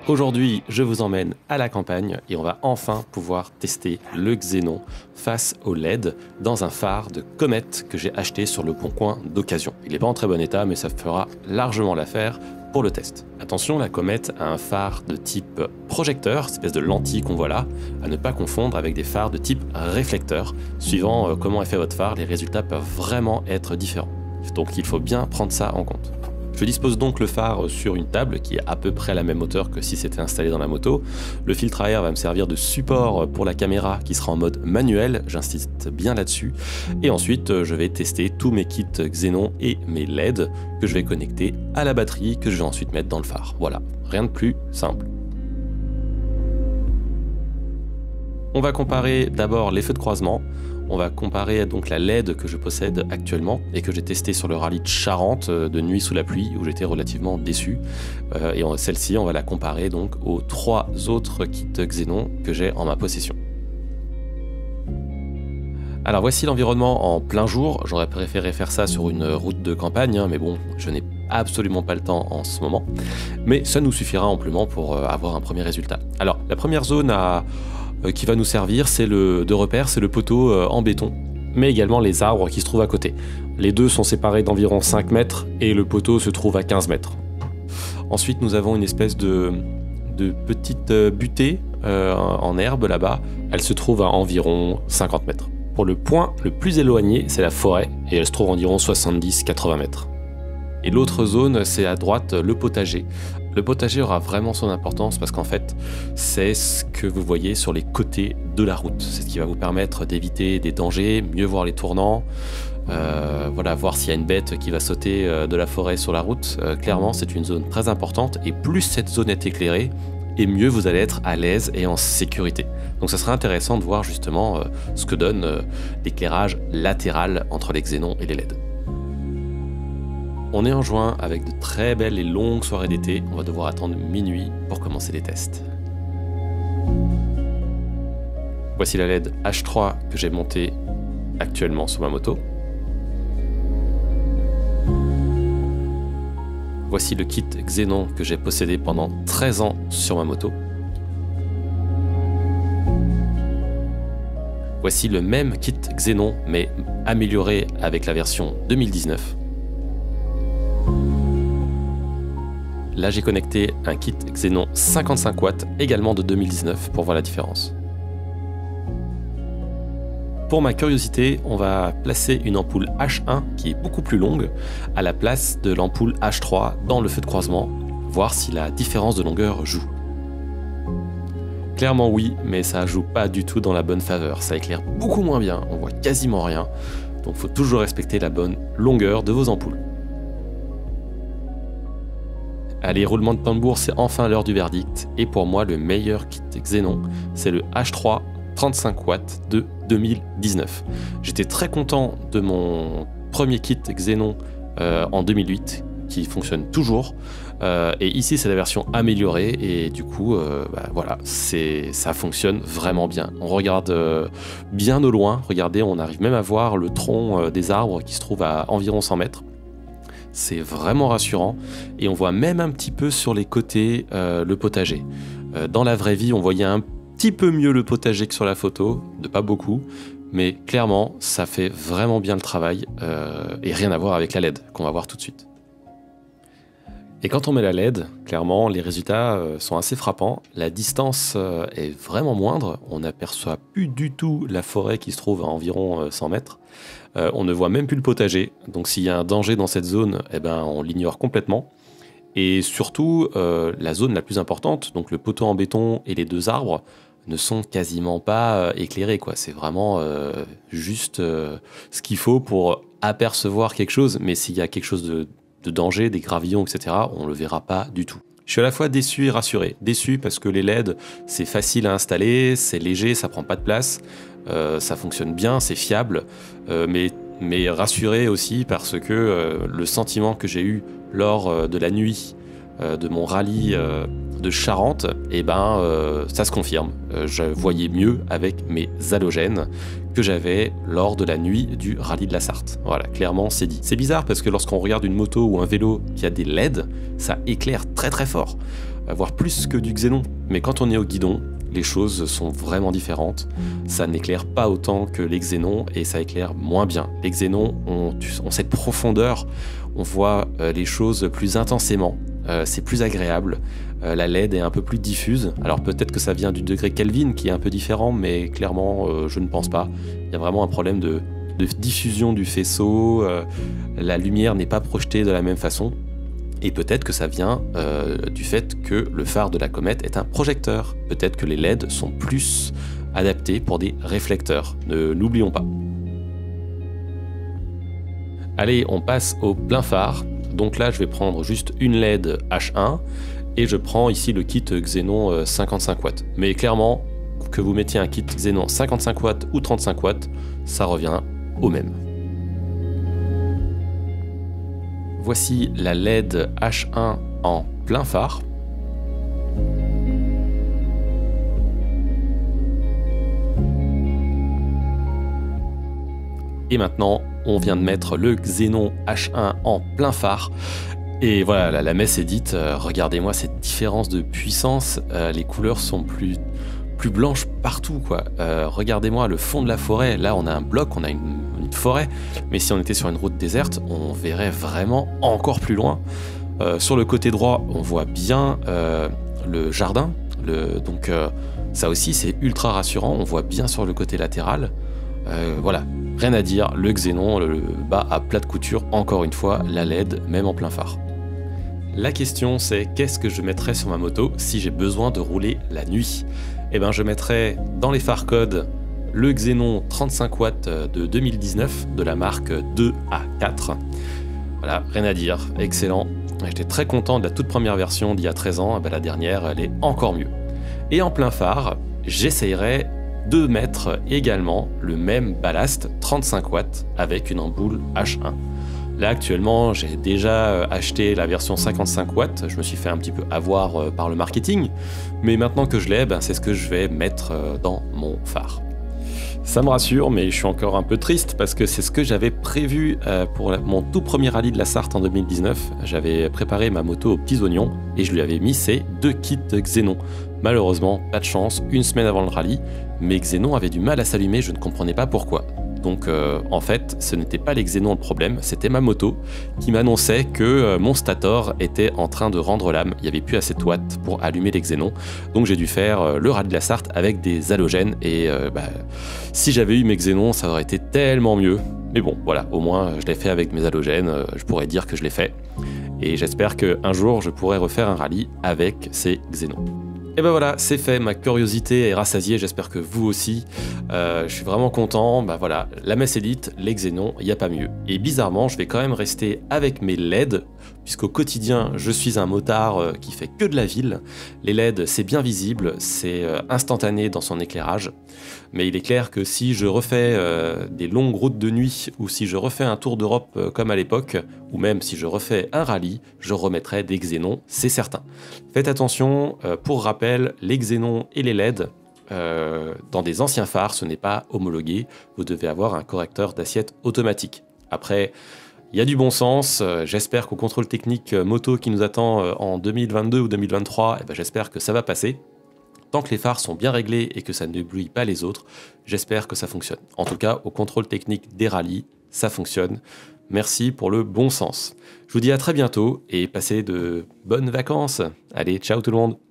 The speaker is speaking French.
Aujourd'hui, je vous emmène à la campagne et on va enfin pouvoir tester le xénon face au LED dans un phare de Comet que j'ai acheté sur le Bon Coin d'occasion. Il n'est pas en très bon état, mais ça fera largement l'affaire pour le test. Attention, la Comet a un phare de type projecteur, espèce de lentille qu'on voit là, à ne pas confondre avec des phares de type réflecteur. Suivant comment est fait votre phare, les résultats peuvent vraiment être différents. Donc il faut bien prendre ça en compte. Je dispose donc le phare sur une table qui est à peu près à la même hauteur que si c'était installé dans la moto. Le filtre à air va me servir de support pour la caméra qui sera en mode manuel, j'insiste bien là-dessus. Et ensuite, je vais tester tous mes kits xénon et mes LED que je vais connecter à la batterie que je vais ensuite mettre dans le phare. Voilà, rien de plus simple. On va comparer d'abord les feux de croisement. On va comparer donc la LED que je possède actuellement et que j'ai testé sur le rallye de Charente de nuit sous la pluie où j'étais relativement déçu. Et celle-ci, on va la comparer donc aux 3 autres kits xénon que j'ai en ma possession. Alors voici l'environnement en plein jour. J'aurais préféré faire ça sur une route de campagne, mais bon, je n'ai absolument pas le temps en ce moment. Mais ça nous suffira amplement pour avoir un premier résultat. Alors la première zone qui va nous servir, de repère, c'est le poteau en béton, mais également les arbres qui se trouvent à côté. Les deux sont séparés d'environ 5 mètres et le poteau se trouve à 15 mètres. Ensuite, nous avons une espèce de petite butée en herbe là-bas. Elle se trouve à environ 50 mètres. Pour le point le plus éloigné, c'est la forêt et elle se trouve à environ 70-80 mètres. Et l'autre zone, c'est à droite le potager. Le potager aura vraiment son importance parce qu'en fait, c'est ce que vous voyez sur les côtés de la route. C'est ce qui va vous permettre d'éviter des dangers, mieux voir les tournants, voilà, voir s'il y a une bête qui va sauter de la forêt sur la route. Clairement, c'est une zone très importante et plus cette zone est éclairée, et mieux vous allez être à l'aise et en sécurité. Donc ça sera intéressant de voir justement ce que donne l'éclairage latéral entre les xénons et les LED. On est en juin avec de très belles et longues soirées d'été. On va devoir attendre minuit pour commencer les tests. Voici la LED H3 que j'ai montée actuellement sur ma moto. Voici le kit xénon que j'ai possédé pendant 13 ans sur ma moto. Voici le même kit xénon mais amélioré avec la version 2019. Là, j'ai connecté un kit xénon 55 watts, également de 2019, pour voir la différence. Pour ma curiosité, on va placer une ampoule H1 qui est beaucoup plus longue à la place de l'ampoule H3 dans le feu de croisement, voir si la différence de longueur joue. Clairement oui, mais ça joue pas du tout dans la bonne faveur. Ça éclaire beaucoup moins bien, on voit quasiment rien, donc il faut toujours respecter la bonne longueur de vos ampoules. Allez, roulement de tambour, c'est enfin l'heure du verdict. Et pour moi, le meilleur kit xénon, c'est le H3 35 watts de 2019. J'étais très content de mon premier kit xénon en 2008, qui fonctionne toujours. Et ici, c'est la version améliorée. Et du coup, voilà, ça fonctionne vraiment bien. On regarde bien au loin. Regardez, on arrive même à voir le tronc des arbres qui se trouve à environ 100 mètres. C'est vraiment rassurant et on voit même un petit peu sur les côtés le potager. Dans la vraie vie, on voyait un petit peu mieux le potager que sur la photo, de pas beaucoup, mais clairement, ça fait vraiment bien le travail et rien à voir avec la LED qu'on va voir tout de suite. Et quand on met la LED, clairement, les résultats sont assez frappants. La distance est vraiment moindre. On n'aperçoit plus du tout la forêt qui se trouve à environ 100 mètres. On ne voit même plus le potager. Donc s'il y a un danger dans cette zone, eh ben, on l'ignore complètement. Et surtout, la zone la plus importante, donc le poteau en béton et les 2 arbres, ne sont quasiment pas éclairés, quoi. C'est vraiment juste ce qu'il faut pour apercevoir quelque chose. Mais s'il y a quelque chose de danger, des gravillons, etc., on ne le verra pas du tout. Je suis à la fois déçu et rassuré. Déçu parce que les LED, c'est facile à installer, c'est léger, ça prend pas de place, ça fonctionne bien, c'est fiable, mais rassuré aussi parce que le sentiment que j'ai eu lors de la nuit de mon rallye de Charente, eh ben, ça se confirme. Je voyais mieux avec mes halogènes que j'avais lors de la nuit du rallye de la Sarthe. Voilà, clairement, c'est dit. C'est bizarre parce que lorsqu'on regarde une moto ou un vélo qui a des LED, ça éclaire très très fort. voire plus que du xénon. Mais quand on est au guidon, les choses sont vraiment différentes. Ça n'éclaire pas autant que les xénons et ça éclaire moins bien. Les xénons ont cette profondeur, on voit les choses plus intensément. C'est plus agréable, la LED est un peu plus diffuse. Alors peut-être que ça vient du degré Kelvin qui est un peu différent, mais clairement je ne pense pas. Il y a vraiment un problème de diffusion du faisceau, la lumière n'est pas projetée de la même façon. Et peut-être que ça vient du fait que le phare de la comète est un projecteur. Peut-être que les LED sont plus adaptés pour des réflecteurs. Ne l'oublions pas. Allez, on passe au plein phare. Donc là, je vais prendre juste une LED H1 et je prends ici le kit Xénon 55 watts. Mais clairement, que vous mettiez un kit Xénon 55 watts ou 35 watts, ça revient au même. Voici la LED H1 en plein phare. Et maintenant, on vient de mettre le Xénon H1 en plein phare. Et voilà, la messe est dite. Regardez-moi cette différence de puissance. Les couleurs sont plus blanches partout, quoi. Regardez-moi le fond de la forêt. Là, on a un bloc, on a une forêt. Mais si on était sur une route déserte, on verrait vraiment encore plus loin. Sur le côté droit, on voit bien le jardin. Donc ça aussi, c'est ultra rassurant. On voit bien sur le côté latéral. Voilà, rien à dire, le Xénon le bat à plat de couture, encore une fois, la LED, même en plein phare. La question c'est, qu'est-ce que je mettrais sur ma moto si j'ai besoin de rouler la nuit? Eh bien je mettrais dans les phares codes le Xénon 35 watts de 2019 de la marque 2A4. Voilà, rien à dire, excellent. J'étais très content de la toute première version d'il y a 13 ans, la dernière elle est encore mieux. Et en plein phare, j'essayerais de mettre également le même ballast 35 watts avec une ampoule H1. Là actuellement j'ai déjà acheté la version 55 watts, je me suis fait un petit peu avoir par le marketing, mais maintenant que je l'ai, c'est ce que je vais mettre dans mon phare. Ça me rassure, mais je suis encore un peu triste parce que c'est ce que j'avais prévu pour mon tout premier rallye de la Sarthe en 2019. J'avais préparé ma moto aux petits oignons et je lui avais mis ces deux kits Xénon. Malheureusement, pas de chance, une semaine avant le rallye, mes Xénons avaient du mal à s'allumer, je ne comprenais pas pourquoi. Donc en fait, ce n'était pas les Xénons le problème, c'était ma moto qui m'annonçait que mon stator était en train de rendre l'âme, il n'y avait plus assez de watts pour allumer les Xénons. Donc j'ai dû faire le rallye de la Sarthe avec des halogènes et si j'avais eu mes Xénons, ça aurait été tellement mieux. Mais bon, voilà, au moins je l'ai fait avec mes halogènes, je pourrais dire que je l'ai fait. Et j'espère qu'un jour je pourrai refaire un rallye avec ces Xénons. Et ben voilà, c'est fait, ma curiosité est rassasiée, j'espère que vous aussi. Je suis vraiment content, voilà, la messe élite, les Xénons, il n'y a pas mieux. Et bizarrement, je vais quand même rester avec mes LED, puisqu'au quotidien, je suis un motard qui fait que de la ville. Les LED, c'est bien visible, c'est instantané dans son éclairage. Mais il est clair que si je refais des longues routes de nuit, ou si je refais un tour d'Europe comme à l'époque, ou même si je refais un rallye, je remettrai des Xénons, c'est certain. Faites attention, pour rappel, les Xénons et les LED, dans des anciens phares, ce n'est pas homologué, vous devez avoir un correcteur d'assiette automatique. Après, il y a du bon sens, j'espère qu'au contrôle technique moto qui nous attend en 2022 ou 2023, j'espère que ça va passer. Tant que les phares sont bien réglés et que ça ne bruit pas les autres, j'espère que ça fonctionne. En tout cas, au contrôle technique des rallyes, ça fonctionne. Merci pour le bon sens. Je vous dis à très bientôt et passez de bonnes vacances. Allez, ciao tout le monde!